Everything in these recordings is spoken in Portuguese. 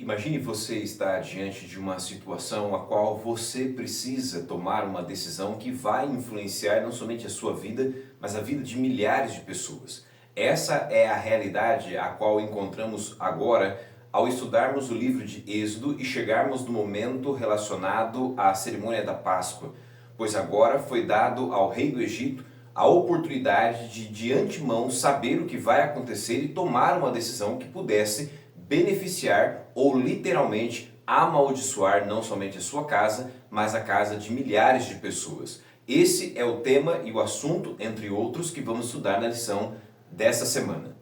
Imagine você estar diante de uma situação a qual você precisa tomar uma decisão que vai influenciar não somente a sua vida, mas a vida de milhares de pessoas. Essa é a realidade a qual encontramos agora ao estudarmos o livro de Êxodo e chegarmos no momento relacionado à cerimônia da Páscoa, pois agora foi dado ao rei do Egito a oportunidade de antemão saber o que vai acontecer e tomar uma decisão que pudesse beneficiar ou literalmente amaldiçoar não somente a sua casa, mas a casa de milhares de pessoas. Esse é o tema e o assunto, entre outros, que vamos estudar na lição desta semana.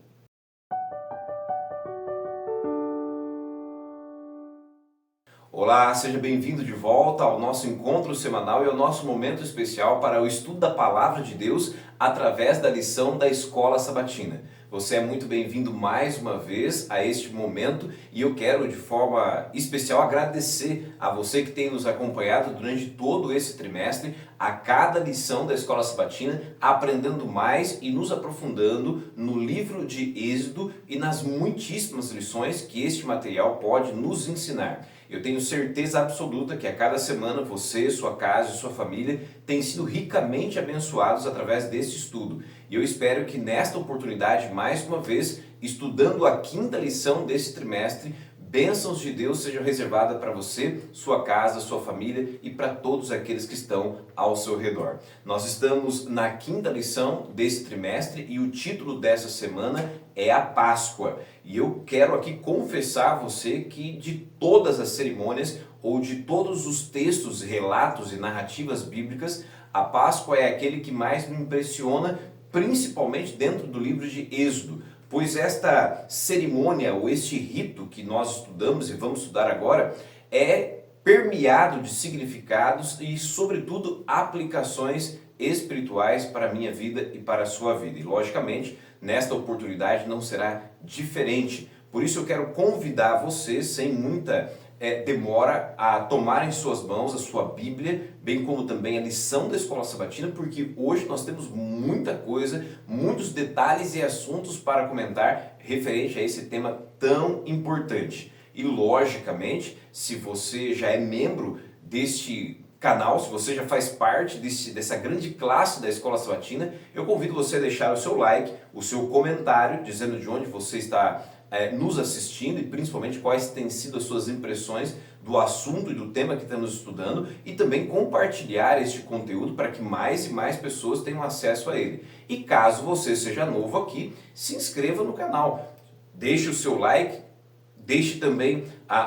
Olá, seja bem-vindo de volta ao nosso encontro semanal e ao nosso momento especial para o estudo da Palavra de Deus através da lição da Escola Sabatina. Você é muito bem-vindo mais uma vez a este momento e eu quero de forma especial agradecer a você que tem nos acompanhado durante todo esse trimestre, a cada lição da Escola Sabatina, aprendendo mais e nos aprofundando no livro de Êxodo e nas muitíssimas lições que este material pode nos ensinar. Eu tenho certeza absoluta que a cada semana você, sua casa e sua família têm sido ricamente abençoados através deste estudo. E eu espero que nesta oportunidade, mais uma vez, estudando a quinta lição desse trimestre, bênçãos de Deus sejam reservadas para você, sua casa, sua família e para todos aqueles que estão ao seu redor. Nós estamos na quinta lição desse trimestre e o título dessa semana é a Páscoa. E eu quero aqui confessar a você que de todas as cerimônias ou de todos os textos, relatos e narrativas bíblicas, a Páscoa é aquele que mais me impressiona, principalmente dentro do livro de Êxodo. Pois esta cerimônia ou este rito que nós estudamos e vamos estudar agora é permeado de significados e, sobretudo, aplicações espirituais para a minha vida e para a sua vida. E, logicamente, nesta oportunidade não será diferente. Por isso eu quero convidar você, sem muita demora, a tomar em suas mãos a sua Bíblia, bem como também a lição da Escola Sabatina, porque hoje nós temos muita coisa, muitos detalhes e assuntos para comentar referente a esse tema tão importante. E logicamente, se você já é membro deste canal, se você já faz parte dessa grande classe da Escola Sabatina, eu convido você a deixar o seu like, o seu comentário, dizendo de onde você está nos assistindo e principalmente quais têm sido as suas impressões do assunto e do tema que estamos estudando e também compartilhar este conteúdo para que mais e mais pessoas tenham acesso a ele. E caso você seja novo aqui, se inscreva no canal, deixe o seu like, deixe também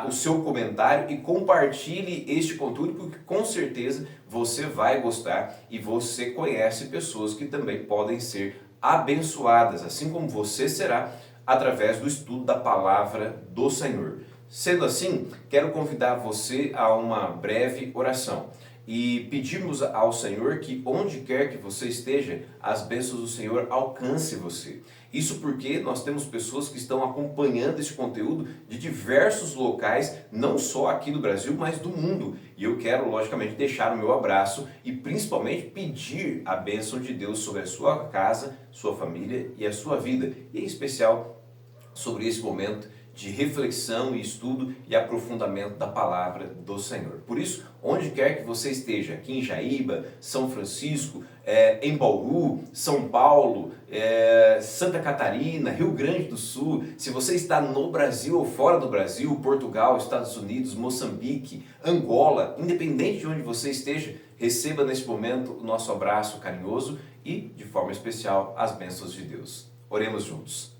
o seu comentário e compartilhe este conteúdo, porque com certeza você vai gostar e você conhece pessoas que também podem ser abençoadas, assim como você será através do estudo da Palavra do Senhor. Sendo assim, quero convidar você a uma breve oração e pedirmos ao Senhor que onde quer que você esteja, as bênçãos do Senhor alcancem você. Isso porque nós temos pessoas que estão acompanhando esse conteúdo de diversos locais, não só aqui no Brasil, mas do mundo. E eu quero, logicamente, deixar o meu abraço e principalmente pedir a bênção de Deus sobre a sua casa, sua família e a sua vida. E em especial sobre esse momento de reflexão e estudo e aprofundamento da palavra do Senhor. Por isso, onde quer que você esteja, aqui em Jaíba, São Francisco, em Bauru, São Paulo, Santa Catarina, Rio Grande do Sul, se você está no Brasil ou fora do Brasil, Portugal, Estados Unidos, Moçambique, Angola, independente de onde você esteja, receba neste momento o nosso abraço carinhoso e, de forma especial, as bênçãos de Deus. Oremos juntos.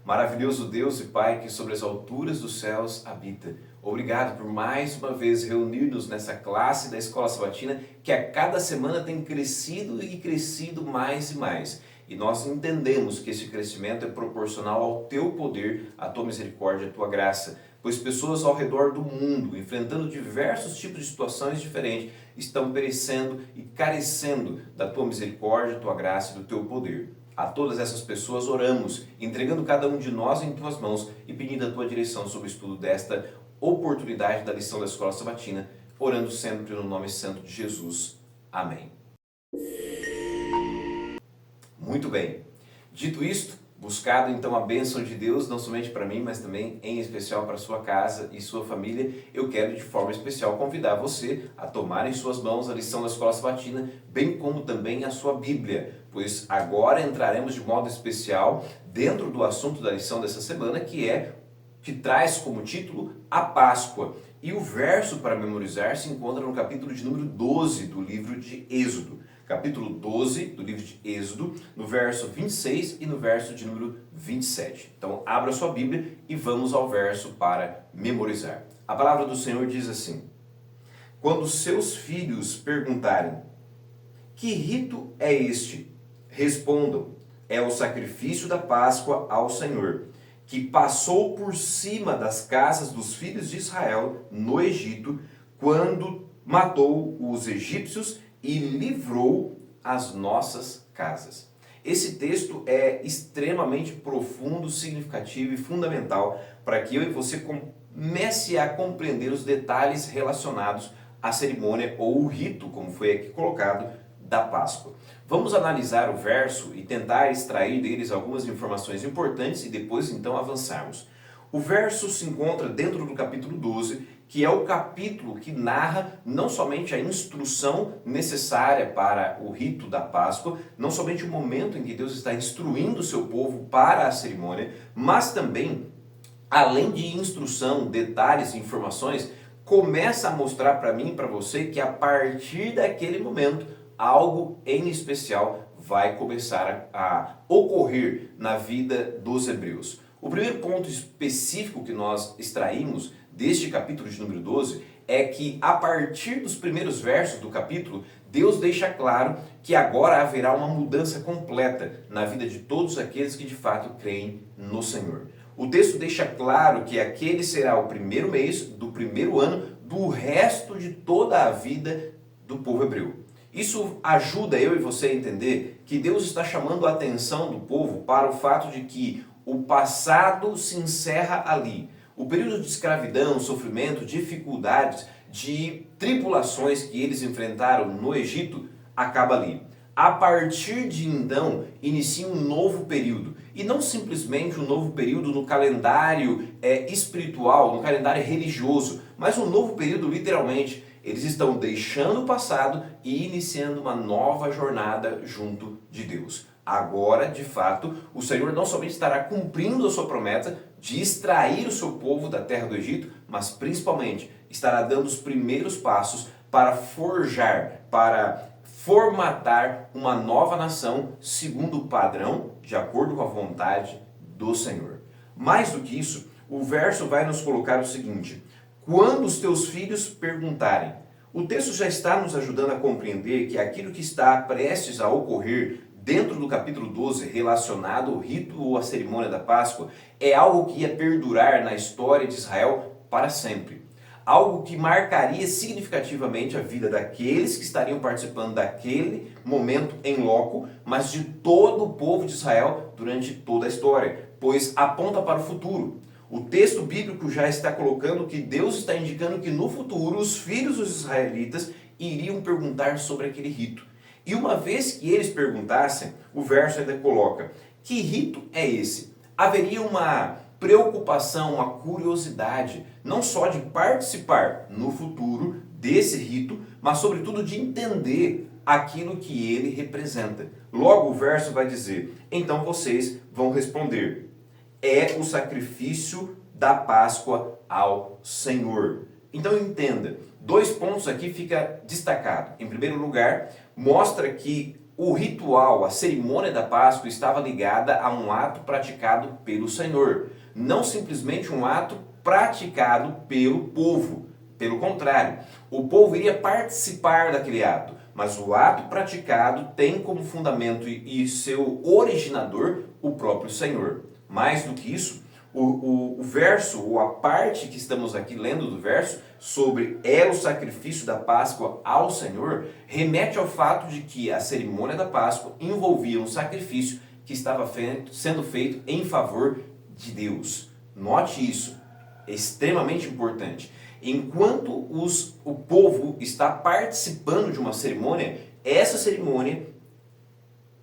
Maravilhoso Deus e Pai que sobre as alturas dos céus habita. Obrigado por mais uma vez reunir-nos nessa classe da Escola Sabatina que a cada semana tem crescido e crescido mais e mais. E nós entendemos que esse crescimento é proporcional ao Teu poder, à Tua misericórdia, à Tua graça. Pois pessoas ao redor do mundo, enfrentando diversos tipos de situações diferentes, estão perecendo e carecendo da Tua misericórdia, Tua graça e do Teu poder. A todas essas pessoas oramos, entregando cada um de nós em Tuas mãos e pedindo a Tua direção sobre o estudo desta oportunidade da lição da Escola Sabatina, orando sempre no nome santo de Jesus. Amém. Muito bem. Dito isto, buscado então a bênção de Deus, não somente para mim, mas também em especial para sua casa e sua família, eu quero de forma especial convidar você a tomar em suas mãos a lição da Escola Sabatina, bem como também a sua Bíblia, pois agora entraremos de modo especial dentro do assunto da lição dessa semana, que traz como título a Páscoa. E o verso para memorizar se encontra no capítulo de número 12 do livro de Êxodo. Capítulo 12 do livro de Êxodo, no verso 26 e no verso de número 27. Então, abra sua Bíblia e vamos ao verso para memorizar. A palavra do Senhor diz assim: quando seus filhos perguntarem, que rito é este? Respondam, é o sacrifício da Páscoa ao Senhor, que passou por cima das casas dos filhos de Israel no Egito, quando matou os egípcios e livrou as nossas casas. Esse texto é extremamente profundo, significativo e fundamental para que eu e você comece a compreender os detalhes relacionados à cerimônia ou o rito, como foi aqui colocado, da Páscoa. Vamos analisar o verso e tentar extrair deles algumas informações importantes e depois então avançarmos. O verso se encontra dentro do capítulo 12, que é o capítulo que narra não somente a instrução necessária para o rito da Páscoa, não somente o momento em que Deus está instruindo o seu povo para a cerimônia, mas também, além de instrução, detalhes e informações, começa a mostrar para mim e para você que a partir daquele momento, algo em especial vai começar a ocorrer na vida dos hebreus. O primeiro ponto específico que nós extraímos deste capítulo de número 12 é que a partir dos primeiros versos do capítulo, Deus deixa claro que agora haverá uma mudança completa na vida de todos aqueles que de fato creem no Senhor. O texto deixa claro que aquele será o primeiro mês do primeiro ano do resto de toda a vida do povo hebreu. Isso ajuda eu e você a entender que Deus está chamando a atenção do povo para o fato de que o passado se encerra ali. O período de escravidão, sofrimento, dificuldades, de tribulações que eles enfrentaram no Egito, acaba ali. A partir de então, inicia um novo período. E não simplesmente um novo período no calendário espiritual, no calendário religioso, mas um novo período literalmente. Eles estão deixando o passado e iniciando uma nova jornada junto de Deus. Agora, de fato, o Senhor não somente estará cumprindo a sua promessa de extrair o seu povo da terra do Egito, mas principalmente estará dando os primeiros passos para forjar, para formatar uma nova nação segundo o padrão, de acordo com a vontade do Senhor. Mais do que isso, o verso vai nos colocar o seguinte: quando os teus filhos perguntarem. O texto já está nos ajudando a compreender que aquilo que está prestes a ocorrer dentro do capítulo 12, relacionado ao rito ou à cerimônia da Páscoa, é algo que ia perdurar na história de Israel para sempre. Algo que marcaria significativamente a vida daqueles que estariam participando daquele momento em loco, mas de todo o povo de Israel durante toda a história, pois aponta para o futuro. O texto bíblico já está colocando que Deus está indicando que no futuro os filhos dos israelitas iriam perguntar sobre aquele rito. E uma vez que eles perguntassem, o verso ainda coloca: que rito é esse? Haveria uma preocupação, uma curiosidade, não só de participar no futuro desse rito, mas sobretudo de entender aquilo que ele representa. Logo o verso vai dizer: então vocês vão responder, é o sacrifício da Páscoa ao Senhor. Então entenda, 2 pontos aqui fica destacado. Em primeiro lugar, mostra que o ritual, a cerimônia da Páscoa estava ligada a um ato praticado pelo Senhor, não simplesmente um ato praticado pelo povo. Pelo contrário, o povo iria participar daquele ato, mas o ato praticado tem como fundamento e seu originador o próprio Senhor. Mais do que isso, o verso, ou a parte que estamos aqui lendo do verso, sobre é o sacrifício da Páscoa ao Senhor, remete ao fato de que a cerimônia da Páscoa envolvia um sacrifício que estava sendo feito em favor de Deus. Note isso, é extremamente importante. Enquanto o povo está participando de uma cerimônia, essa cerimônia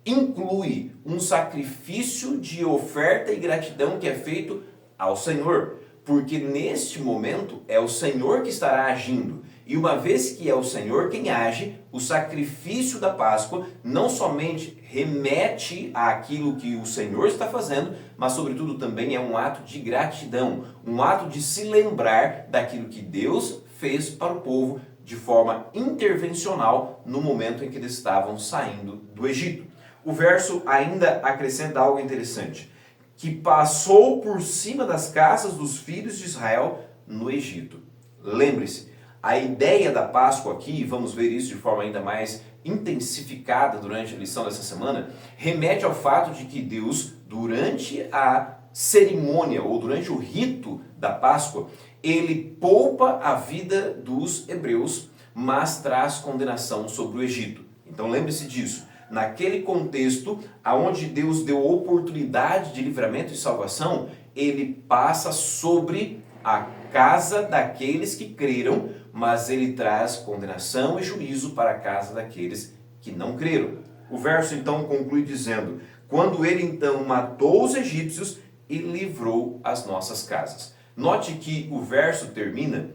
inclui um sacrifício de oferta e gratidão que é feito ao Senhor, porque neste momento é o Senhor que estará agindo. E uma vez que é o Senhor quem age, o sacrifício da Páscoa não somente remete àquilo que o Senhor está fazendo, mas sobretudo também é um ato de gratidão, um ato de se lembrar daquilo que Deus fez para o povo de forma intervencional no momento em que eles estavam saindo do Egito. O verso ainda acrescenta algo interessante, que passou por cima das casas dos filhos de Israel no Egito. Lembre-se, a ideia da Páscoa aqui, e vamos ver isso de forma ainda mais intensificada durante a lição dessa semana, remete ao fato de que Deus, durante a cerimônia ou durante o rito da Páscoa, ele poupa a vida dos hebreus, mas traz condenação sobre o Egito. Então lembre-se disso. Naquele contexto, aonde Deus deu oportunidade de livramento e salvação, ele passa sobre a casa daqueles que creram, mas ele traz condenação e juízo para a casa daqueles que não creram. O verso então conclui dizendo: quando ele então matou os egípcios e livrou as nossas casas. Note que o verso termina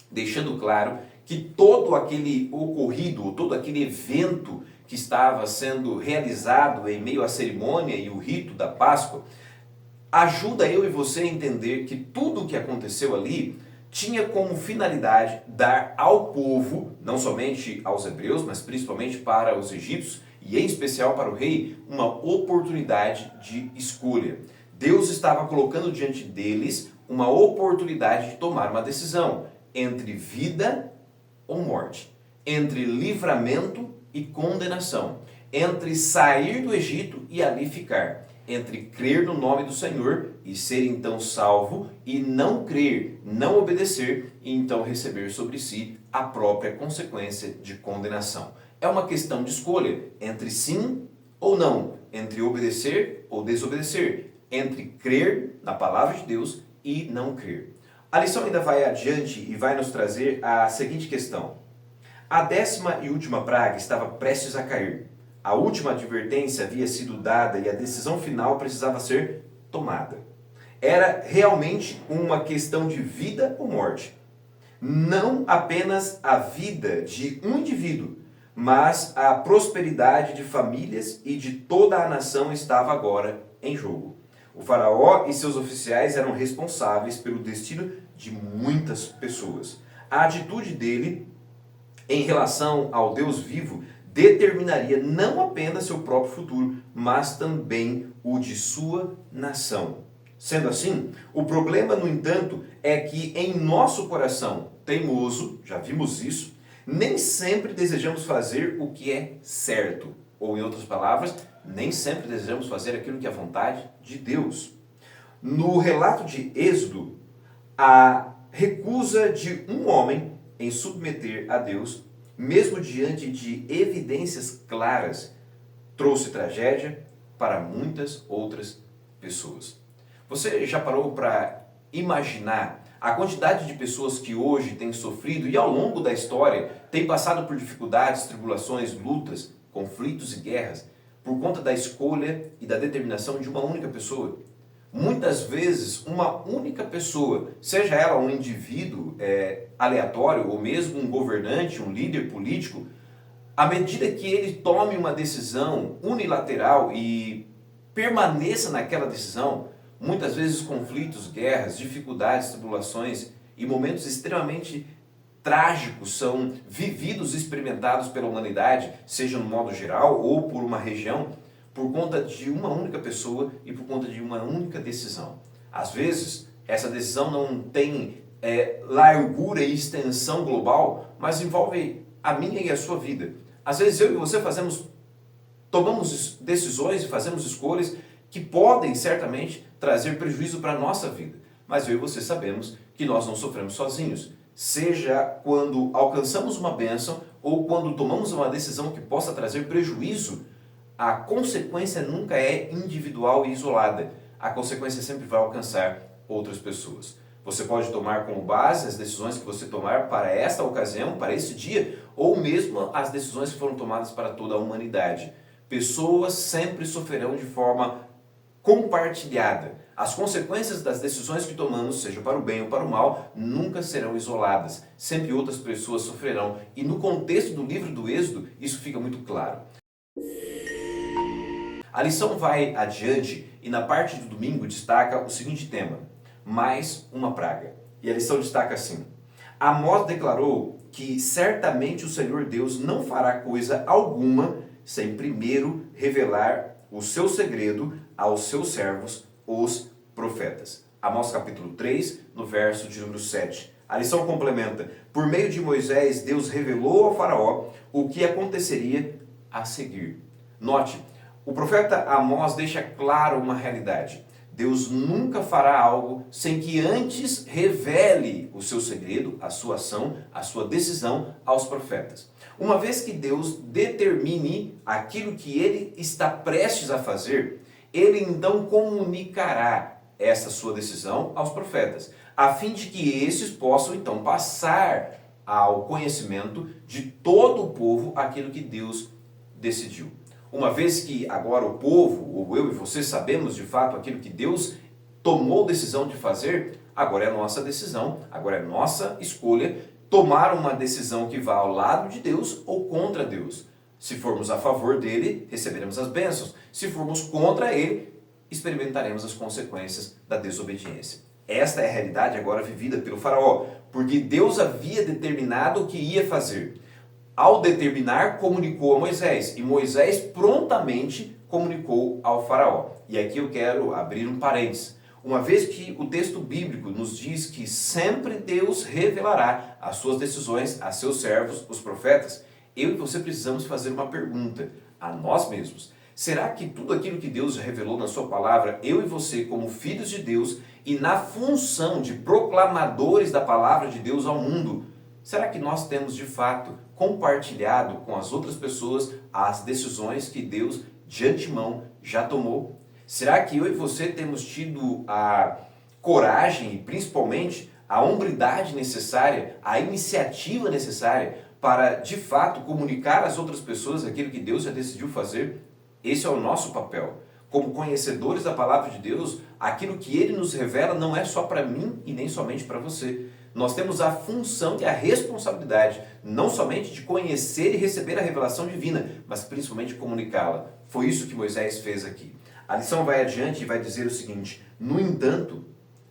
deixando claro que todo aquele ocorrido, todo aquele evento que estava sendo realizado em meio à cerimônia e o rito da Páscoa, ajuda eu e você a entender que tudo o que aconteceu ali tinha como finalidade dar ao povo, não somente aos hebreus, mas principalmente para os egípcios, e em especial para o rei, uma oportunidade de escolha. Deus estava colocando diante deles uma oportunidade de tomar uma decisão entre vida ou morte, entre livramento e condenação, entre sair do Egito e ali ficar, entre crer no nome do Senhor e ser então salvo e não crer, não obedecer e então receber sobre si a própria consequência de condenação. É uma questão de escolha entre sim ou não, entre obedecer ou desobedecer, entre crer na palavra de Deus e não crer. A lição ainda vai adiante e vai nos trazer a seguinte questão. A 10ª e última praga estava prestes a cair. A última advertência havia sido dada e a decisão final precisava ser tomada. Era realmente uma questão de vida ou morte. Não apenas a vida de um indivíduo, mas a prosperidade de famílias e de toda a nação estava agora em jogo. O faraó e seus oficiais eram responsáveis pelo destino de muitas pessoas. A atitude dele em relação ao Deus vivo determinaria não apenas seu próprio futuro, mas também o de sua nação. Sendo assim, o problema, no entanto, é que em nosso coração teimoso, já vimos isso, nem sempre desejamos fazer o que é certo. Ou, em outras palavras, nem sempre desejamos fazer aquilo que é a vontade de Deus. No relato de Êxodo, a recusa de um homem em submeter a Deus, mesmo diante de evidências claras, trouxe tragédia para muitas outras pessoas. Você já parou para imaginar a quantidade de pessoas que hoje têm sofrido e ao longo da história têm passado por dificuldades, tribulações, lutas, conflitos e guerras por conta da escolha e da determinação de uma única pessoa? Muitas vezes, uma única pessoa, seja ela um indivíduo aleatório ou mesmo um governante, um líder político, à medida que ele tome uma decisão unilateral e permaneça naquela decisão, muitas vezes conflitos, guerras, dificuldades, tribulações e momentos extremamente trágicos são vividos e experimentados pela humanidade, seja no modo geral ou por uma região, por conta de uma única pessoa e por conta de uma única decisão. Às vezes, essa decisão não tem largura e extensão global, mas envolve a minha e a sua vida. Às vezes eu e você tomamos decisões e fazemos escolhas que podem certamente trazer prejuízo para a nossa vida. Mas eu e você sabemos que nós não sofremos sozinhos. Seja quando alcançamos uma bênção ou quando tomamos uma decisão que possa trazer prejuízo, a consequência nunca é individual e isolada. A consequência sempre vai alcançar outras pessoas. Você pode tomar como base as decisões que você tomar para esta ocasião, para esse dia, ou mesmo as decisões que foram tomadas para toda a humanidade. Pessoas sempre sofrerão de forma compartilhada. As consequências das decisões que tomamos, seja para o bem ou para o mal, nunca serão isoladas. Sempre outras pessoas sofrerão. E no contexto do livro do Êxodo, isso fica muito claro. A lição vai adiante e na parte do domingo destaca o seguinte tema: mais uma praga. E a lição destaca assim: Amós declarou que certamente o Senhor Deus não fará coisa alguma sem primeiro revelar o seu segredo aos seus servos, os profetas. Amós capítulo 3, no verso de número 7. A lição complementa: por meio de Moisés, Deus revelou ao faraó o que aconteceria a seguir. Note, o profeta Amós deixa claro uma realidade. Deus nunca fará algo sem que antes revele o seu segredo, a sua ação, a sua decisão aos profetas. Uma vez que Deus determine aquilo que ele está prestes a fazer, ele então comunicará essa sua decisão aos profetas, a fim de que esses possam então passar ao conhecimento de todo o povo aquilo que Deus decidiu. Uma vez que agora o povo, ou eu e você, sabemos de fato aquilo que Deus tomou decisão de fazer, agora é nossa decisão, agora é nossa escolha tomar uma decisão que vá ao lado de Deus ou contra Deus. Se formos a favor dele, receberemos as bênçãos. Se formos contra ele, experimentaremos as consequências da desobediência. Esta é a realidade agora vivida pelo faraó, porque Deus havia determinado o que ia fazer. Ao determinar, comunicou a Moisés, e Moisés prontamente comunicou ao faraó. E aqui eu quero abrir um parênteses. Uma vez que o texto bíblico nos diz que sempre Deus revelará as suas decisões a seus servos, os profetas, eu e você precisamos fazer uma pergunta a nós mesmos. Será que tudo aquilo que Deus revelou na sua palavra, eu e você, como filhos de Deus, e na função de proclamadores da palavra de Deus ao mundo, será que nós temos de fato compartilhado com as outras pessoas as decisões que Deus de antemão já tomou? Será que eu e você temos tido a coragem e principalmente a hombridade necessária, a iniciativa necessária para de fato comunicar às outras pessoas aquilo que Deus já decidiu fazer? Esse é o nosso papel. Como conhecedores da palavra de Deus, aquilo que Ele nos revela não é só para mim e nem somente para você. Nós temos a função e a responsabilidade, não somente de conhecer e receber a revelação divina, mas principalmente comunicá-la. Foi isso que Moisés fez aqui. A lição vai adiante e vai dizer o seguinte: no entanto,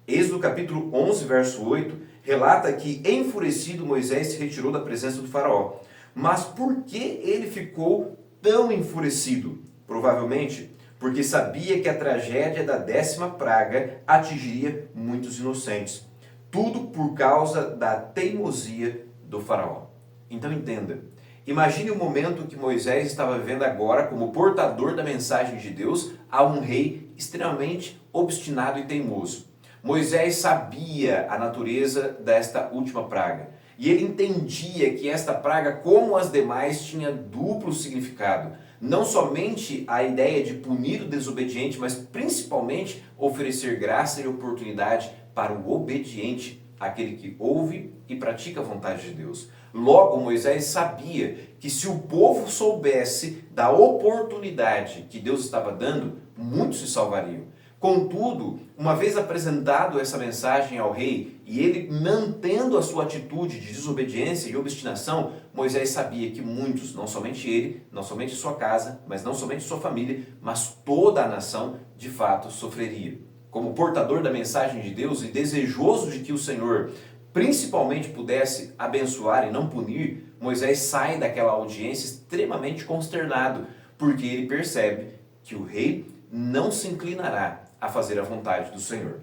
Êxodo capítulo 11, verso 8, relata que enfurecido Moisés se retirou da presença do faraó. Mas por que ele ficou tão enfurecido? Provavelmente porque sabia que a tragédia da 10ª praga atingiria muitos inocentes. Tudo por causa da teimosia do faraó. Então entenda, imagine o momento que Moisés estava vivendo agora como portador da mensagem de Deus a um rei extremamente obstinado e teimoso. Moisés sabia a natureza desta última praga e ele entendia que esta praga, como as demais, tinha duplo significado. Não somente a ideia de punir o desobediente, mas principalmente oferecer graça e oportunidade para o obediente, aquele que ouve e pratica a vontade de Deus. Logo, Moisés sabia que se o povo soubesse da oportunidade que Deus estava dando, muitos se salvariam. Contudo, uma vez apresentado essa mensagem ao rei e ele mantendo a sua atitude de desobediência e obstinação, Moisés sabia que muitos, não somente ele, não somente sua casa, mas não somente sua família, mas toda a nação, de fato, sofreria. Como portador da mensagem de Deus e desejoso de que o Senhor principalmente pudesse abençoar e não punir, Moisés sai daquela audiência extremamente consternado, porque ele percebe que o rei não se inclinará a fazer a vontade do Senhor.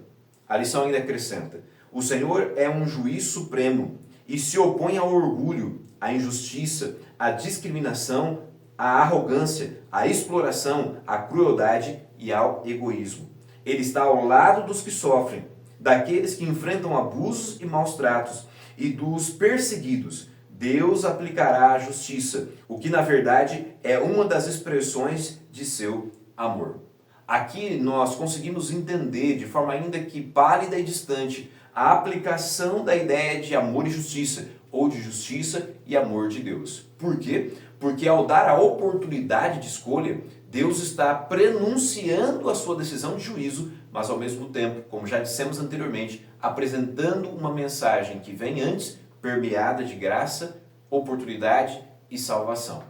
A lição ainda acrescenta: o Senhor é um juiz supremo e se opõe ao orgulho, à injustiça, à discriminação, à arrogância, à exploração, à crueldade e ao egoísmo. Ele está ao lado dos que sofrem, daqueles que enfrentam abusos e maus tratos e dos perseguidos. Deus aplicará a justiça, o que na verdade é uma das expressões de seu amor. Aqui nós conseguimos entender de forma ainda que pálida e distante a aplicação da ideia de amor e justiça, ou de justiça e amor de Deus. Por quê? Porque ao dar a oportunidade de escolha, Deus está prenunciando a sua decisão de juízo, mas ao mesmo tempo, como já dissemos anteriormente, apresentando uma mensagem que vem antes, permeada de graça, oportunidade e salvação.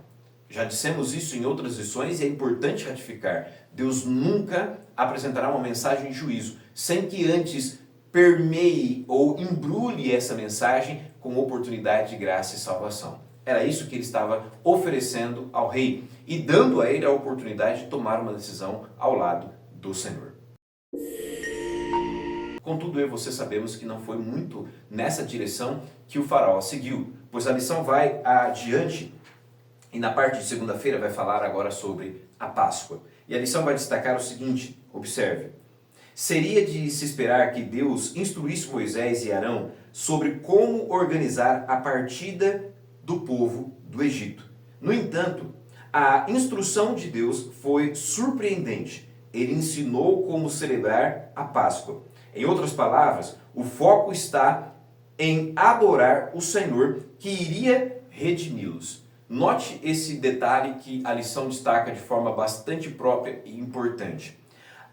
Já dissemos isso em outras lições e é importante ratificar. Deus nunca apresentará uma mensagem de juízo sem que antes permeie ou embrulhe essa mensagem com oportunidade de graça e salvação. Era isso que ele estava oferecendo ao rei e dando a ele a oportunidade de tomar uma decisão ao lado do Senhor. Contudo, eu e você sabemos que não foi muito nessa direção que o faraó seguiu, pois a lição vai adiante e na parte de segunda-feira vai falar agora sobre a Páscoa. E a lição vai destacar o seguinte, observe. Seria de se esperar que Deus instruísse Moisés e Arão sobre como organizar a partida do povo do Egito. No entanto, a instrução de Deus foi surpreendente. Ele ensinou como celebrar a Páscoa. Em outras palavras, o foco está em adorar o Senhor que iria redimi-los. Note esse detalhe que a lição destaca de forma bastante própria e importante.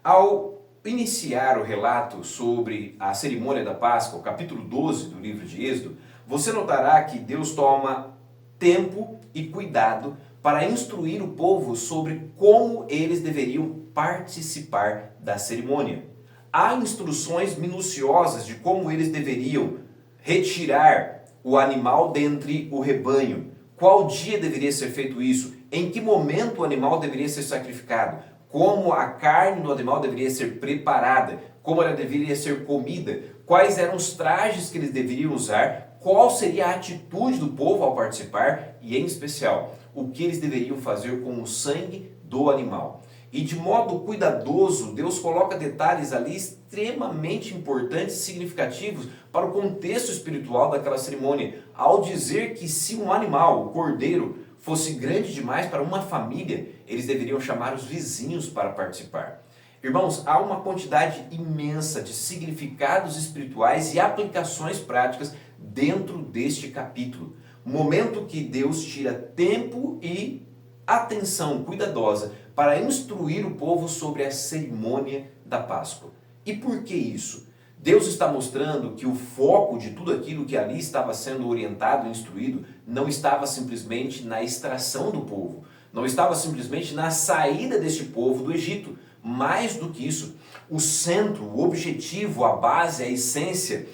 Ao iniciar o relato sobre a cerimônia da Páscoa, o capítulo 12 do livro de Êxodo, você notará que Deus toma tempo e cuidado para instruir o povo sobre como eles deveriam participar da cerimônia. Há instruções minuciosas de como eles deveriam retirar o animal dentre o rebanho, qual dia deveria ser feito isso, em que momento o animal deveria ser sacrificado, como a carne do animal deveria ser preparada, como ela deveria ser comida, quais eram os trajes que eles deveriam usar, qual seria a atitude do povo ao participar e, em especial, o que eles deveriam fazer com o sangue do animal. E de modo cuidadoso, Deus coloca detalhes ali extremamente importantes e significativos para o contexto espiritual daquela cerimônia, ao dizer que se um animal, o cordeiro, fosse grande demais para uma família, eles deveriam chamar os vizinhos para participar. Irmãos, há uma quantidade imensa de significados espirituais e aplicações práticas dentro deste capítulo. Momento que Deus tira tempo e atenção cuidadosa para instruir o povo sobre a cerimônia da Páscoa. E por que isso? Deus está mostrando que o foco de tudo aquilo que ali estava sendo orientado e instruído não estava simplesmente na extração do povo, não estava simplesmente na saída deste povo do Egito. Mais do que isso, o centro, o objetivo, a base, a essência,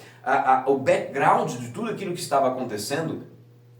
o background de tudo aquilo que estava acontecendo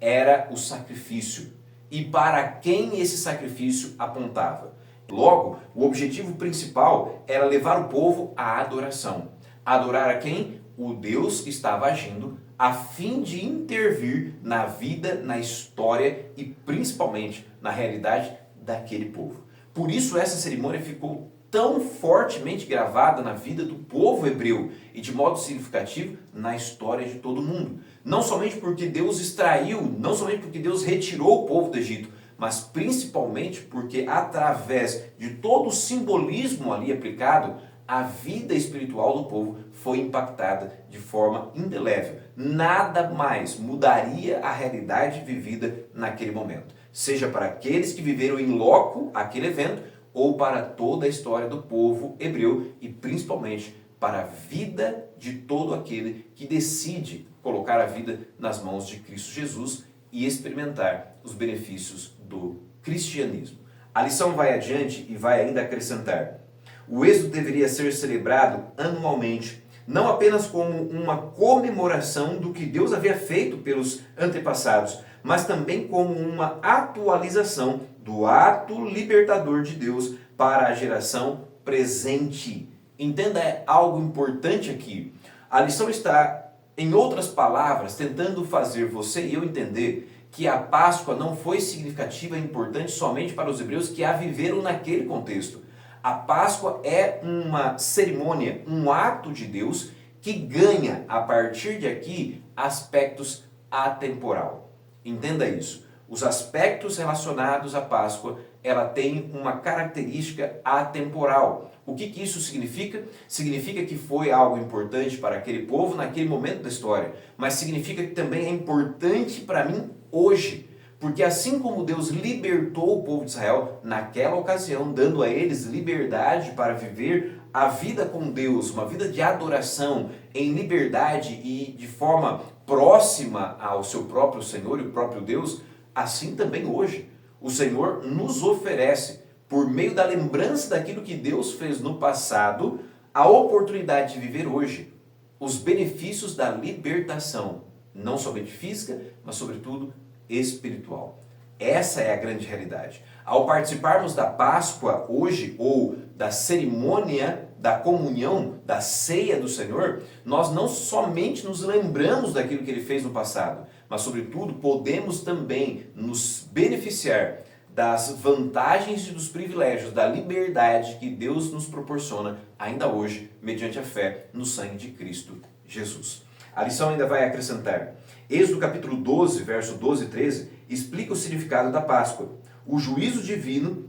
era o sacrifício. E para quem esse sacrifício apontava? Logo, o objetivo principal era levar o povo à adoração. Adorar a quem? O Deus que estava agindo a fim de intervir na vida, na história e principalmente na realidade daquele povo. Por isso essa cerimônia ficou tão fortemente gravada na vida do povo hebreu e de modo significativo na história de todo mundo. Não somente porque Deus extraiu, não somente porque Deus retirou o povo do Egito, mas principalmente porque através de todo o simbolismo ali aplicado, a vida espiritual do povo foi impactada de forma indelével. Nada mais mudaria a realidade vivida naquele momento, seja para aqueles que viveram em loco aquele evento, ou para toda a história do povo hebreu e principalmente para a vida de todo aquele que decide colocar a vida nas mãos de Cristo Jesus e experimentar os benefícios do cristianismo. A lição vai adiante e vai ainda acrescentar: o êxodo deveria ser celebrado anualmente, não apenas como uma comemoração do que Deus havia feito pelos antepassados, mas também como uma atualização do ato libertador de Deus para a geração presente. Entenda algo importante aqui. A lição está, em outras palavras, tentando fazer você e eu entender que a Páscoa não foi significativa e importante somente para os hebreus que a viveram naquele contexto. A Páscoa é uma cerimônia, um ato de Deus que ganha, a partir de aqui, aspectos atemporal. Entenda isso. Os aspectos relacionados à Páscoa, ela tem uma característica atemporal. O que isso significa? Significa que foi algo importante para aquele povo naquele momento da história, mas significa que também é importante para mim hoje, Porque assim como Deus libertou o povo de Israel naquela ocasião, dando a eles liberdade para viver a vida com Deus, uma vida de adoração em liberdade e de forma próxima ao seu próprio Senhor e o próprio Deus, assim também hoje o Senhor nos oferece, por meio da lembrança daquilo que Deus fez no passado, a oportunidade de viver hoje os benefícios da libertação, não somente física, mas sobretudo espiritual. Essa é a grande realidade. Ao participarmos da Páscoa hoje, ou da cerimônia da comunhão, da ceia do Senhor, nós não somente nos lembramos daquilo que Ele fez no passado, mas sobretudo podemos também nos beneficiar das vantagens e dos privilégios, da liberdade que Deus nos proporciona ainda hoje, mediante a fé no sangue de Cristo Jesus. A lição ainda vai acrescentar. Êxodo capítulo 12, verso 12 e 13, explica o significado da Páscoa. O juízo divino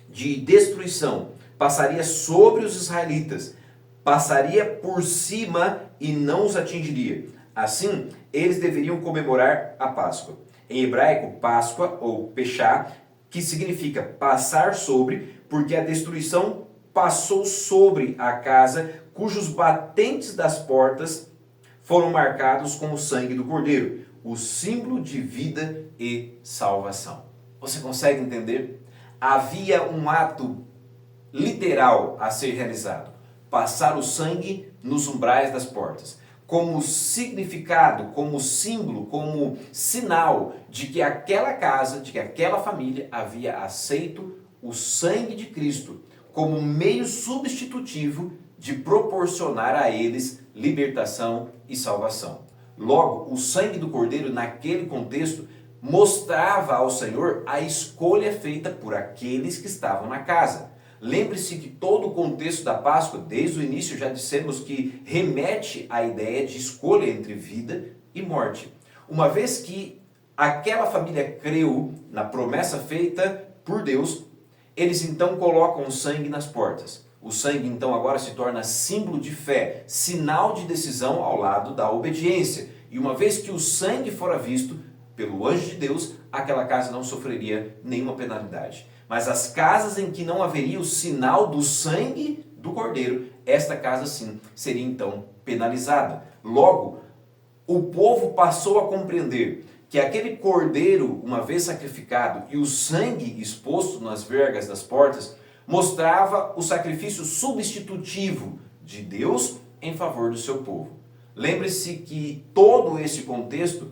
de destruição passaria sobre os israelitas, passaria por cima e não os atingiria. Assim, eles deveriam comemorar a Páscoa. Em hebraico, Páscoa ou Peshá, que significa passar sobre, porque a destruição passou sobre a casa cujos batentes das portas foram marcados com o sangue do Cordeiro, o símbolo de vida e salvação. Você consegue entender? Havia um ato literal a ser realizado: passar o sangue nos umbrais das portas, como significado, como símbolo, como sinal de que aquela casa, de que aquela família havia aceito o sangue de Cristo como meio substitutivo de proporcionar a eles libertação e salvação. Logo, o sangue do Cordeiro, naquele contexto, mostrava ao Senhor a escolha feita por aqueles que estavam na casa. Lembre-se que todo o contexto da Páscoa, desde o início já dissemos que remete à ideia de escolha entre vida e morte. Uma vez que aquela família creu na promessa feita por Deus, eles então colocam o sangue nas portas. O sangue então agora se torna símbolo de fé, sinal de decisão ao lado da obediência. E uma vez que o sangue fora visto pelo anjo de Deus, aquela casa não sofreria nenhuma penalidade. Mas as casas em que não haveria o sinal do sangue do Cordeiro, esta casa sim seria então penalizada. Logo, o povo passou a compreender que aquele cordeiro, uma vez sacrificado, e o sangue exposto nas vergas das portas, mostrava o sacrifício substitutivo de Deus em favor do seu povo. Lembre-se que todo esse contexto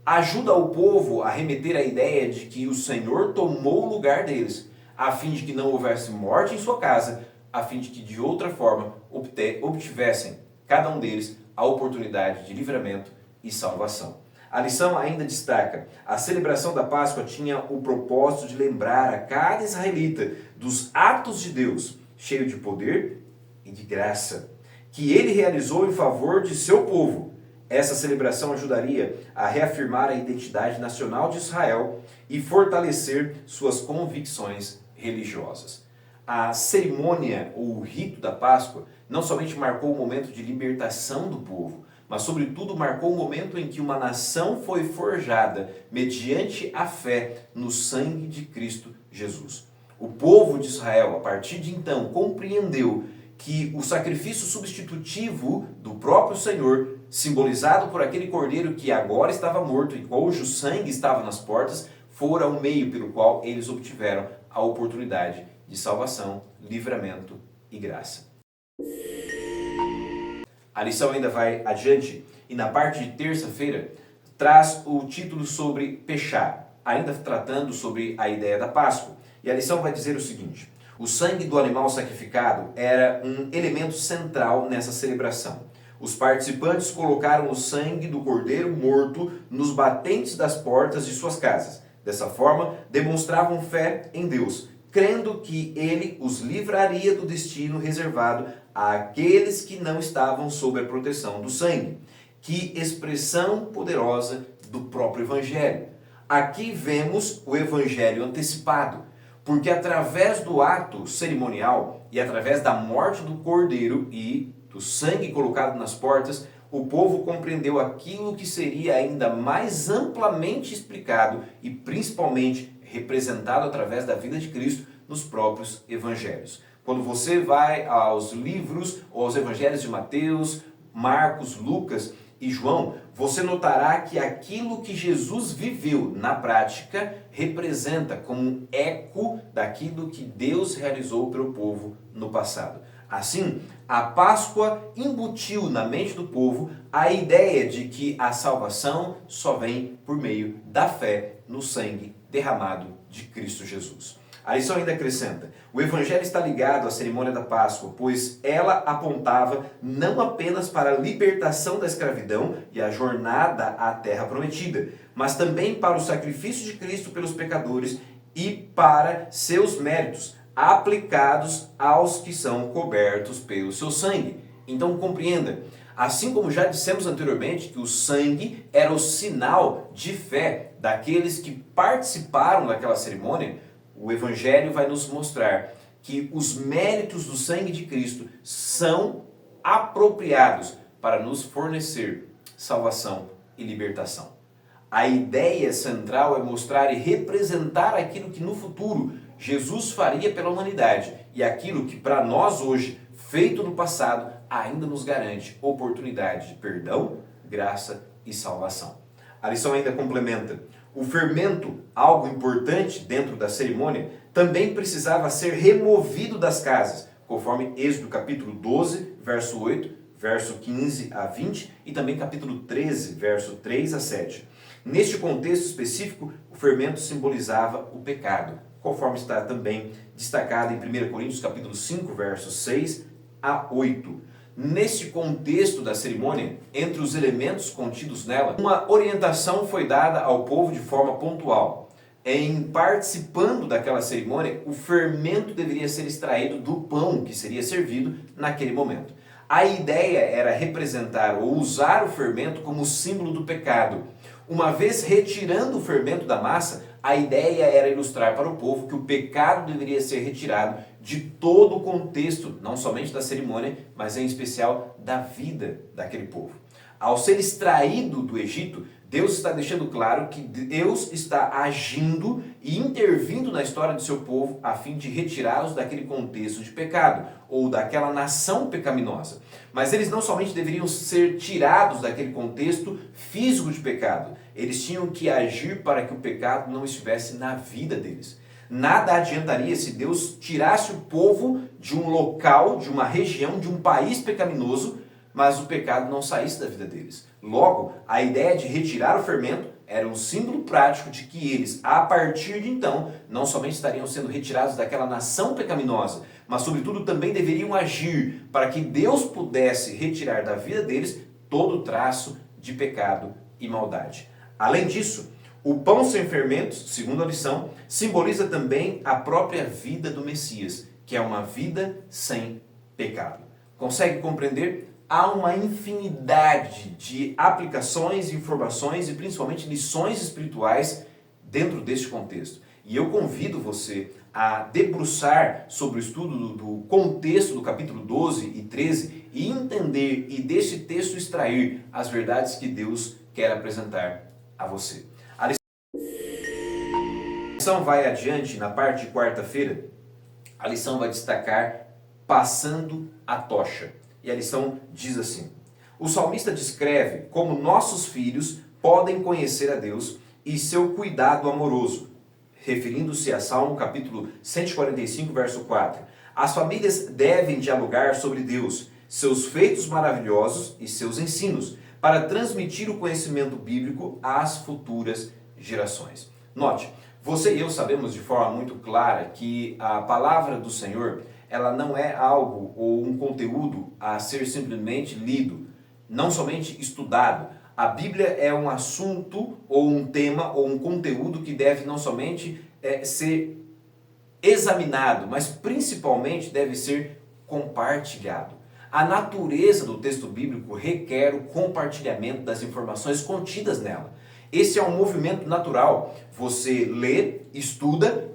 ajuda o povo a remeter à ideia de que o Senhor tomou o lugar deles, a fim de que não houvesse morte em sua casa, a fim de que de outra forma obtivessem, cada um deles, a oportunidade de livramento e salvação. A lição ainda destaca: a celebração da Páscoa tinha o propósito de lembrar a cada israelita dos atos de Deus, cheio de poder e de graça, que ele realizou em favor de seu povo. Essa celebração ajudaria a reafirmar a identidade nacional de Israel e fortalecer suas convicções religiosas. A cerimônia ou o rito da Páscoa não somente marcou o momento de libertação do povo, mas sobretudo marcou o momento em que uma nação foi forjada mediante a fé no sangue de Cristo Jesus. O povo de Israel, a partir de então, compreendeu que o sacrifício substitutivo do próprio Senhor, simbolizado por aquele cordeiro que agora estava morto e cujo sangue estava nas portas, fora o meio pelo qual eles obtiveram a oportunidade de salvação, livramento e graça. A lição ainda vai adiante e na parte de terça-feira traz o título sobre Peshá, ainda tratando sobre a ideia da Páscoa. E a lição vai dizer o seguinte: o sangue do animal sacrificado era um elemento central nessa celebração. Os participantes colocaram o sangue do cordeiro morto nos batentes das portas de suas casas. Dessa forma, demonstravam fé em Deus, crendo que ele os livraria do destino reservado àqueles que não estavam sob a proteção do sangue. Que expressão poderosa do próprio Evangelho! Aqui vemos o Evangelho antecipado, porque através do ato cerimonial e através da morte do cordeiro e do sangue colocado nas portas, o povo compreendeu aquilo que seria ainda mais amplamente explicado e principalmente representado através da vida de Cristo nos próprios evangelhos. Quando você vai aos livros ou aos evangelhos de Mateus, Marcos, Lucas e João, você notará que aquilo que Jesus viveu na prática representa como um eco daquilo que Deus realizou pelo povo no passado. Assim, a Páscoa embutiu na mente do povo a ideia de que a salvação só vem por meio da fé no sangue derramado de Cristo Jesus. A lição ainda acrescenta: o Evangelho está ligado à cerimônia da Páscoa, pois ela apontava não apenas para a libertação da escravidão e a jornada à terra prometida, mas também para o sacrifício de Cristo pelos pecadores e para seus méritos, aplicados aos que são cobertos pelo seu sangue. Então compreenda, assim como já dissemos anteriormente que o sangue era o sinal de fé daqueles que participaram daquela cerimônia, o Evangelho vai nos mostrar que os méritos do sangue de Cristo são apropriados para nos fornecer salvação e libertação. A ideia central é mostrar e representar aquilo que no futuro Jesus faria pela humanidade e aquilo que para nós hoje, feito no passado, ainda nos garante oportunidade de perdão, graça e salvação. A lição ainda complementa: o fermento, algo importante dentro da cerimônia, também precisava ser removido das casas, conforme Êxodo capítulo 12, verso 8, verso 15 a 20 e também capítulo 13, verso 3 a 7. Neste contexto específico, o fermento simbolizava o pecado, conforme está também destacado em 1 Coríntios capítulo 5, versos 6 a 8. Neste contexto da cerimônia, entre os elementos contidos nela, uma orientação foi dada ao povo de forma pontual. Em participando daquela cerimônia, o fermento deveria ser extraído do pão que seria servido naquele momento. A ideia era representar ou usar o fermento como símbolo do pecado. Uma vez retirando o fermento da massa, a ideia era ilustrar para o povo que o pecado deveria ser retirado de todo o contexto, não somente da cerimônia, mas em especial da vida daquele povo. Ao ser extraído do Egito, Deus está deixando claro que Deus está agindo e intervindo na história do seu povo a fim de retirá-los daquele contexto de pecado ou daquela nação pecaminosa. Mas eles não somente deveriam ser tirados daquele contexto físico de pecado, eles tinham que agir para que o pecado não estivesse na vida deles. Nada adiantaria se Deus tirasse o povo de um local, de uma região, de um país pecaminoso, mas o pecado não saísse da vida deles. Logo, a ideia de retirar o fermento era um símbolo prático de que eles, a partir de então, não somente estariam sendo retirados daquela nação pecaminosa, mas sobretudo também deveriam agir para que Deus pudesse retirar da vida deles todo traço de pecado e maldade. Além disso, o pão sem fermentos, segundo a lição, simboliza também a própria vida do Messias, que é uma vida sem pecado. Consegue compreender? Há uma infinidade de aplicações, informações e principalmente lições espirituais dentro deste contexto. E eu convido você a debruçar sobre o estudo do contexto do capítulo 12 e 13 e entender e deste texto extrair as verdades que Deus quer apresentar a você. A lição vai adiante na parte de quarta-feira. A lição vai destacar passando a tocha. E a lição diz assim: o salmista descreve como nossos filhos podem conhecer a Deus e seu cuidado amoroso, referindo-se a Salmo capítulo 145, verso 4. As famílias devem dialogar sobre Deus, seus feitos maravilhosos e seus ensinos, para transmitir o conhecimento bíblico às futuras gerações. Note, você e eu sabemos de forma muito clara que a palavra do Senhor, ela não é algo ou um conteúdo a ser simplesmente lido, não somente estudado. A Bíblia é um assunto ou um tema ou um conteúdo que deve não somente ser examinado, mas principalmente deve ser compartilhado. A natureza do texto bíblico requer o compartilhamento das informações contidas nela. Esse é um movimento natural. Você lê, estuda,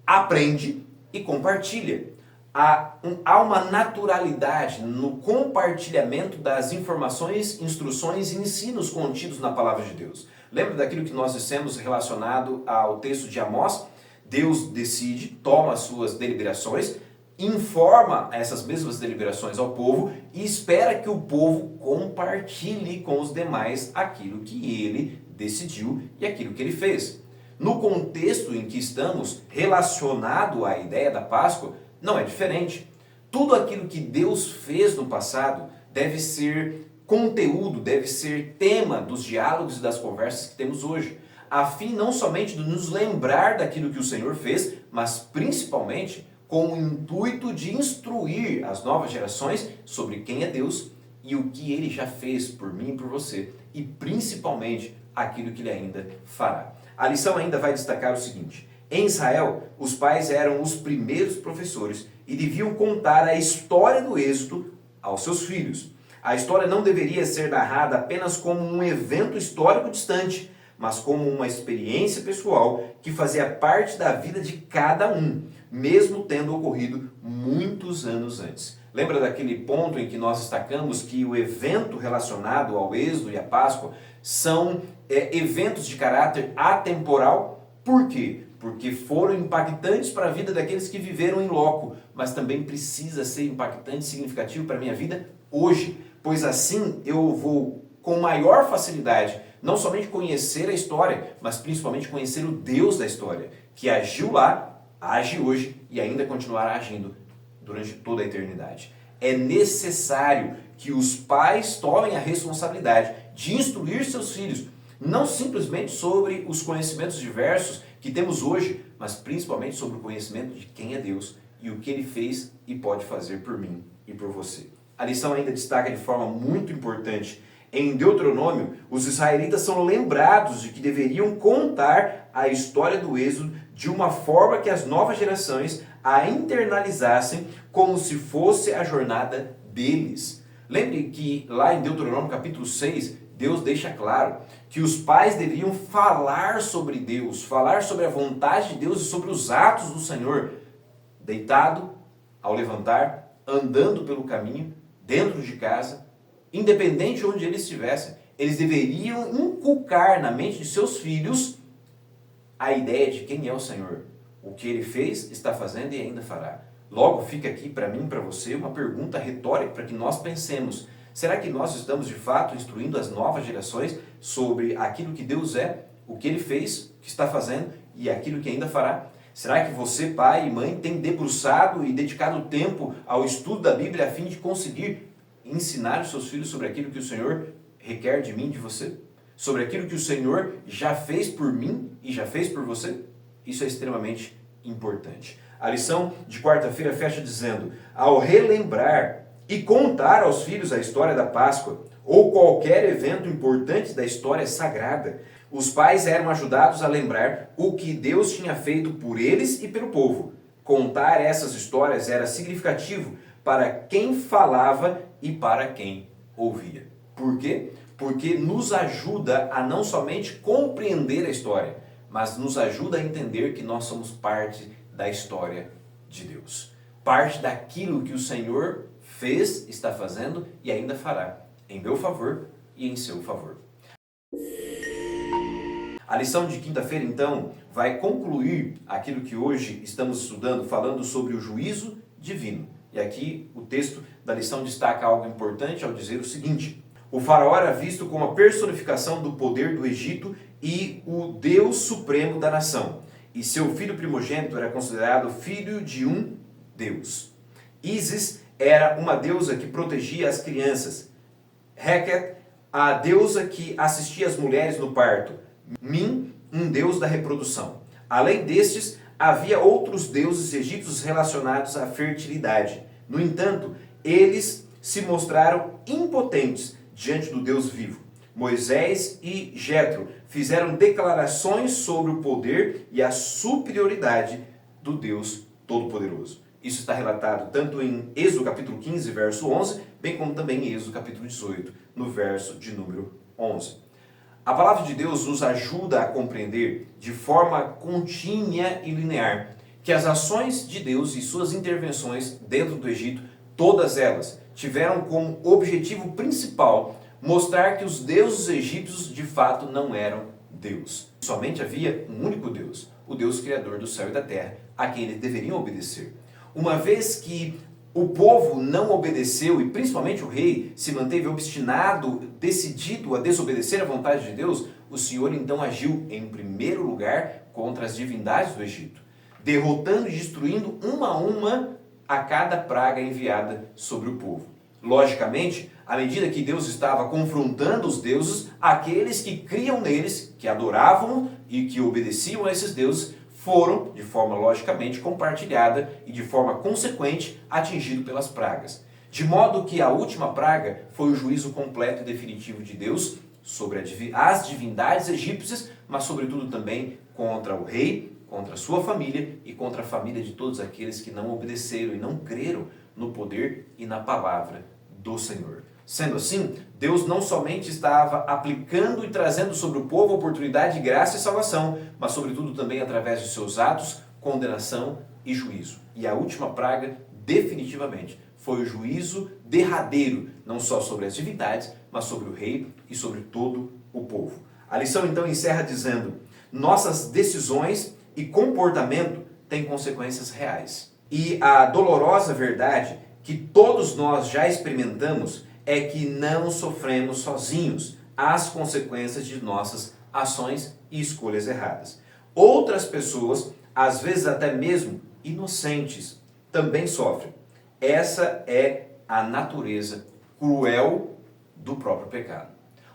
aprende e compartilha. há uma naturalidade no compartilhamento das informações, instruções e ensinos contidos na palavra de Deus. Lembra daquilo que nós dissemos relacionado ao texto de Amós? Deus decide, toma as suas deliberações, informa essas mesmas deliberações ao povo e espera que o povo compartilhe com os demais aquilo que ele decidiu e aquilo que ele fez. No contexto em que estamos, relacionado à ideia da Páscoa, não é diferente. Tudo aquilo que Deus fez no passado deve ser conteúdo, deve ser tema dos diálogos e das conversas que temos hoje, a fim não somente de nos lembrar daquilo que o Senhor fez, mas principalmente com o intuito de instruir as novas gerações sobre quem é Deus e o que Ele já fez por mim e por você, e principalmente aquilo que Ele ainda fará. A lição ainda vai destacar o seguinte: em Israel, os pais eram os primeiros professores e deviam contar a história do êxodo aos seus filhos. A história não deveria ser narrada apenas como um evento histórico distante, mas como uma experiência pessoal que fazia parte da vida de cada um, mesmo tendo ocorrido muitos anos antes. Lembra daquele ponto em que nós destacamos que o evento relacionado ao êxodo e à Páscoa são eventos de caráter atemporal? Por quê? Porque foram impactantes para a vida daqueles que viveram em loco, mas também precisa ser impactante e significativo para a minha vida hoje, pois assim eu vou com maior facilidade não somente conhecer a história, mas principalmente conhecer o Deus da história, que agiu lá, age hoje e ainda continuará agindo durante toda a eternidade. É necessário que os pais tomem a responsabilidade de instruir seus filhos, não simplesmente sobre os conhecimentos diversos que temos hoje, mas principalmente sobre o conhecimento de quem é Deus e o que Ele fez e pode fazer por mim e por você. A lição ainda destaca de forma muito importante: em Deuteronômio, os israelitas são lembrados de que deveriam contar a história do êxodo de uma forma que as novas gerações a internalizassem como se fosse a jornada deles. Lembre que lá em Deuteronômio capítulo 6, Deus deixa claro que os pais deveriam falar sobre Deus, falar sobre a vontade de Deus e sobre os atos do Senhor, deitado, ao levantar, andando pelo caminho, dentro de casa, independente de onde eles estivessem. Eles deveriam inculcar na mente de seus filhos a ideia de quem é o Senhor, o que Ele fez, está fazendo e ainda fará. Logo, fica aqui para mim e para você uma pergunta retórica para que nós pensemos: será que nós estamos de fato instruindo as novas gerações sobre aquilo que Deus é, o que Ele fez, o que está fazendo e aquilo que ainda fará? Será que você, pai e mãe, tem debruçado e dedicado tempo ao estudo da Bíblia a fim de conseguir ensinar os seus filhos sobre aquilo que o Senhor requer de mim e de você? Sobre aquilo que o Senhor já fez por mim e já fez por você? Isso é extremamente importante. A lição de quarta-feira fecha dizendo: ao relembrar e contar aos filhos a história da Páscoa ou qualquer evento importante da história sagrada, os pais eram ajudados a lembrar o que Deus tinha feito por eles e pelo povo. Contar essas histórias era significativo para quem falava e para quem ouvia. Por quê? Porque nos ajuda a não somente compreender a história, mas nos ajuda a entender que nós somos parte da história de Deus. Parte daquilo que o Senhor fez, está fazendo e ainda fará, em meu favor e em seu favor. A lição de quinta-feira, então, vai concluir aquilo que hoje estamos estudando, falando sobre o juízo divino. E aqui o texto da lição destaca algo importante ao dizer o seguinte: o faraó era visto como a personificação do poder do Egito e o Deus supremo da nação. E seu filho primogênito era considerado filho de um Deus. Ísis era uma deusa que protegia as crianças. Heket, a deusa que assistia as mulheres no parto. Min, um deus da reprodução. Além destes, havia outros deuses egípcios relacionados à fertilidade. No entanto, eles se mostraram impotentes diante do Deus vivo. Moisés e Jetro fizeram declarações sobre o poder e a superioridade do Deus Todo-Poderoso. Isso está relatado tanto em Êxodo capítulo 15, verso 11, bem como também em Êxodo capítulo 18, no verso de número 11. A palavra de Deus nos ajuda a compreender de forma contínua e linear que as ações de Deus e suas intervenções dentro do Egito, todas elas, tiveram como objetivo principal mostrar que os deuses egípcios de fato não eram Deus. Somente havia um único Deus, o Deus criador do céu e da terra, a quem eles deveriam obedecer. Uma vez que o povo não obedeceu, e principalmente o rei se manteve obstinado, decidido a desobedecer à vontade de Deus, o Senhor então agiu em primeiro lugar contra as divindades do Egito, derrotando e destruindo uma a uma a cada praga enviada sobre o povo. Logicamente, à medida que Deus estava confrontando os deuses, aqueles que criam neles, que adoravam e que obedeciam a esses deuses, foram, de forma logicamente compartilhada e de forma consequente, atingidos pelas pragas. De modo que a última praga foi o juízo completo e definitivo de Deus sobre as divindades egípcias, mas sobretudo também contra o rei, contra a sua família e contra a família de todos aqueles que não obedeceram e não creram no poder e na palavra do Senhor. Sendo assim, Deus não somente estava aplicando e trazendo sobre o povo oportunidade de graça e salvação, mas sobretudo também através de seus atos, condenação e juízo. E a última praga, definitivamente, foi o juízo derradeiro, não só sobre as divindades, mas sobre o rei e sobre todo o povo. A lição então encerra dizendo: nossas decisões e comportamento têm consequências reais. E a dolorosa verdade que todos nós já experimentamos é que não sofremos sozinhos as consequências de nossas ações e escolhas erradas. Outras pessoas, às vezes até mesmo inocentes, também sofrem. Essa é a natureza cruel do próprio pecado.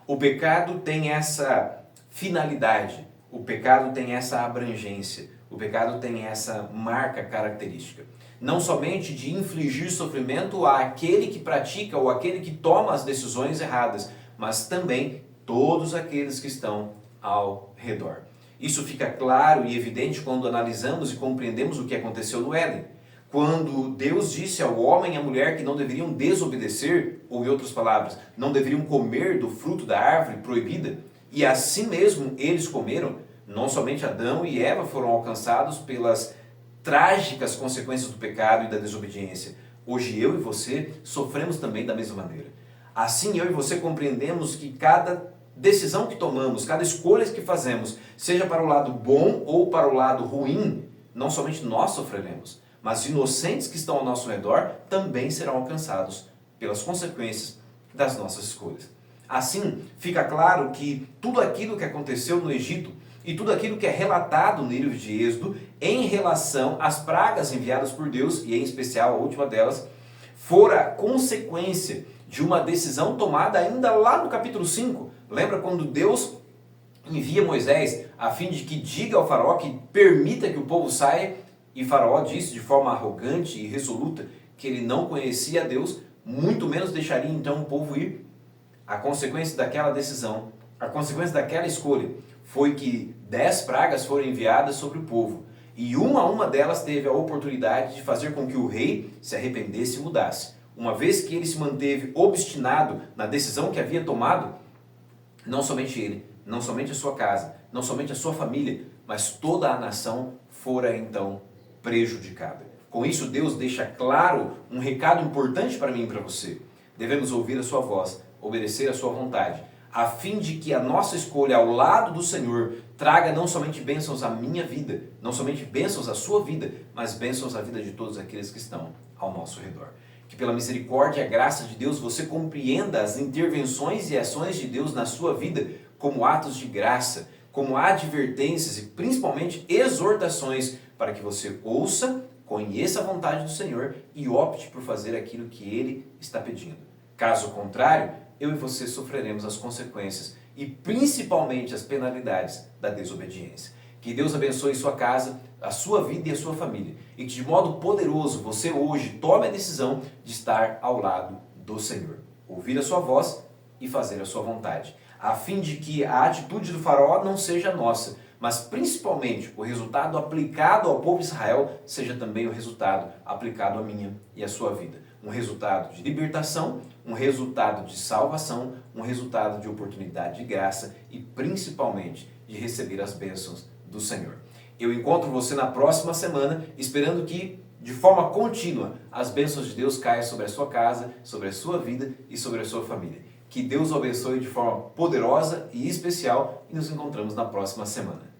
O pecado tem essa finalidade, o pecado tem essa abrangência, o pecado tem essa marca característica. Não somente de infligir sofrimento àquele que pratica ou àquele que toma as decisões erradas, mas também todos aqueles que estão ao redor. Isso fica claro e evidente quando analisamos e compreendemos o que aconteceu no Éden. Quando Deus disse ao homem e à mulher que não deveriam desobedecer, ou em outras palavras, não deveriam comer do fruto da árvore proibida, e assim mesmo eles comeram, não somente Adão e Eva foram alcançados pelas trágicas consequências do pecado e da desobediência. Hoje eu e você sofremos também da mesma maneira. Assim eu e você compreendemos que cada decisão que tomamos, cada escolha que fazemos, seja para o lado bom ou para o lado ruim, não somente nós sofreremos, mas inocentes que estão ao nosso redor também serão alcançados pelas consequências das nossas escolhas. Assim, fica claro que tudo aquilo que aconteceu no Egito e tudo aquilo que é relatado no livro de Êxodo em relação às pragas enviadas por Deus, e em especial a última delas, fora consequência de uma decisão tomada ainda lá no capítulo 5. Lembra quando Deus envia Moisés a fim de que diga ao faraó que permita que o povo saia, e faraó disse de forma arrogante e resoluta que ele não conhecia a Deus, muito menos deixaria então o povo ir. A consequência daquela decisão, a consequência daquela escolha foi que 10 pragas foram enviadas sobre o povo, e uma a uma delas teve a oportunidade de fazer com que o rei se arrependesse e mudasse. Uma vez que ele se manteve obstinado na decisão que havia tomado, não somente ele, não somente a sua casa, não somente a sua família, mas toda a nação fora então prejudicada. Com isso, Deus deixa claro um recado importante para mim e para você. Devemos ouvir a sua voz, obedecer a sua vontade, a fim de que a nossa escolha ao lado do Senhor traga não somente bênçãos à minha vida, não somente bênçãos à sua vida, mas bênçãos à vida de todos aqueles que estão ao nosso redor. Que pela misericórdia e a graça de Deus você compreenda as intervenções e ações de Deus na sua vida como atos de graça, como advertências e principalmente exortações para que você ouça, conheça a vontade do Senhor e opte por fazer aquilo que Ele está pedindo. Caso contrário, eu e você sofreremos as consequências e principalmente as penalidades da desobediência. Que Deus abençoe sua casa, a sua vida e a sua família. E que de modo poderoso você hoje tome a decisão de estar ao lado do Senhor. Ouvir a sua voz e fazer a sua vontade. A fim de que a atitude do faraó não seja nossa, mas principalmente o resultado aplicado ao povo de Israel seja também o resultado aplicado à minha e à sua vida. Um resultado de libertação, um resultado de salvação, um resultado de oportunidade de graça e principalmente de receber as bênçãos do Senhor. Eu encontro você na próxima semana, esperando que, de forma contínua, as bênçãos de Deus caiam sobre a sua casa, sobre a sua vida e sobre a sua família. Que Deus o abençoe de forma poderosa e especial e nos encontramos na próxima semana.